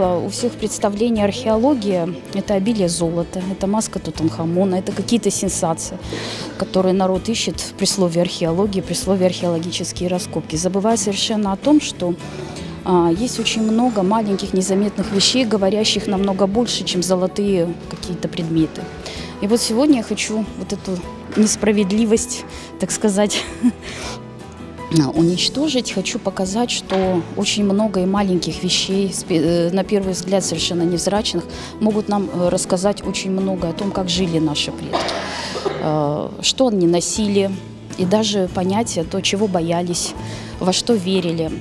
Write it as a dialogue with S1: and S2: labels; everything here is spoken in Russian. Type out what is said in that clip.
S1: правило, у всех представление археология – это обилие золота, это маска Тутанхамона, это какие-то сенсации, которые народ ищет при слове археологии, при слове археологические раскопки, забывая совершенно о том, что есть очень много маленьких незаметных вещей, говорящих намного больше, чем золотые какие-то предметы. И вот сегодня я хочу вот эту несправедливость, так сказать, уничтожить. Хочу показать, что очень много и маленьких вещей, на первый взгляд совершенно невзрачных, могут нам рассказать очень много о том, как жили наши предки, что они носили, и даже понятие то, чего боялись, во что верили.